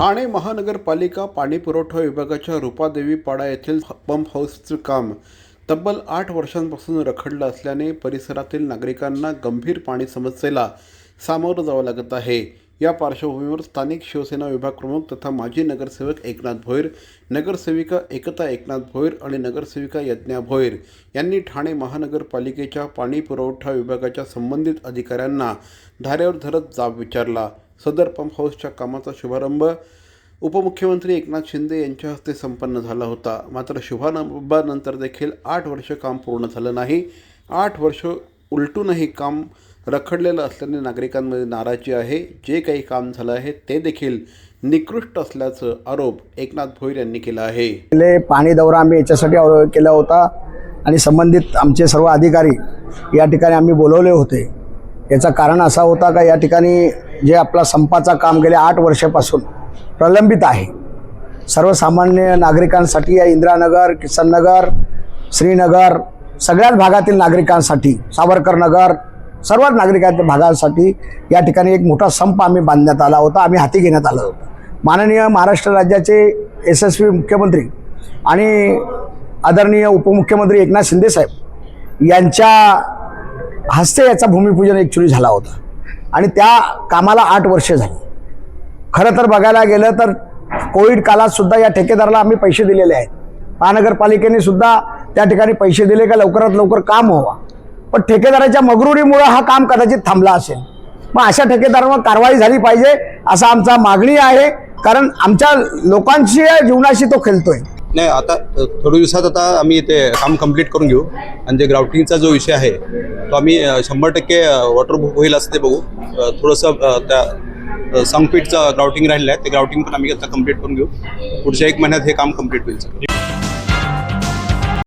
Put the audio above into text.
ठाणे महानगरपालिका पाणीपुरवठा विभागाच्या रूपादेवी पाडा येथील पंप हाऊसचं काम तब्बल 8 वर्षांपासून रखडलं असल्याने परिसरातील नागरिकांना गंभीर पाणी समस्येला सामोरं जावं लागत आहे। या पार्श्वभूमीवर स्थानिक शिवसेना विभाग प्रमुख तथा माजी नगरसेवक एकनाथ भोईर, नगरसेविका एकता एकनाथ भोईर आणि नगरसेविका यज्ञा भोईर यांनी ठाणे महानगरपालिकेच्या पाणी पुरवठा विभागाच्या संबंधित अधिकाऱ्यांना धारेवर धरत जाब विचारला। सदर पंप हाऊसच्या कामाचा शुभारंभ उपमुख्यमंत्री एकनाथ शिंदे यांच्या हस्ते संपन्न झाला होता। मात्र शुभारंभानंतर देखील 8 वर्ष काम पूर्ण झालं नाही। 8 वर्ष उलटूनही काम रखडलेलं असल्याने नागरिकांमध्ये नाराजी आहे। जे काही काम झालं आहे ते देखील निकृष्ट असल्याचं आरोप एकनाथ भोईर यांनी केला आहे। पाणी दौरा आम्ही याच्यासाठी केला होता आणि संबंधित आमचे सर्व अधिकारी या ठिकाणी आम्ही बोलवले होते। याचं कारण असा होता का या ठिकाणी जे आपला संपाचा काम गेल्या 8 वर्षापासून प्रलंबित आहे, सर्वसामान्य नागरिकांसाठी या इंदिरानगर, किसननगर, श्रीनगर सगळ्याच भागातील नागरिकांसाठी, सावरकर नगर सर्वच नागरिकांच्या भागासाठी या ठिकाणी एक मोठा संप आम्ही बांधण्यात आला होता, आम्ही हाती घेण्यात आला होता। माननीय महाराष्ट्र राज्याचे यशस्वी मुख्यमंत्री आणि आदरणीय उपमुख्यमंत्री एकनाथ शिंदे साहेब यांच्या हस्ते याचा भूमिपूजन ॲक्च्युली झाला होता आणि त्या कामाला 8 वर्षे झाली। खरं तर बघायला गेलं तर कोविड काळात सुद्धा या ठेकेदाराला आम्ही पैसे दिलेले आहेत। महानगरपालिकेने सुद्धा त्या ठिकाणी पैसे दिले का लवकरात लवकर काम व्हावा, पण ठेकेदाराच्या मगरुरीमुळे हा काम कदाचित थांबला असेल। मग अशा ठेकेदारांवर कारवाई झाली पाहिजे असा आमचा मागणी आहे, कारण आमच्या लोकांची जीवनाशी तो खेळतोय। नाही, आता थोड्या दिवसात आता आम्ही इथे काम कंप्लीट करून घेऊ आणि जे ग्राउटिंगचा जो विषय आहे तो आम्ही 100% वॉटर होईल असं ते बघू। थोडंसं त्या संगपीठचं ग्राउटिंग राहिलं आहे, ते ग्राउटिंग पण आम्ही आता कंप्लीट करून घेऊ। पुढच्या 1 महिन्यात हे काम कंप्लीट होईल।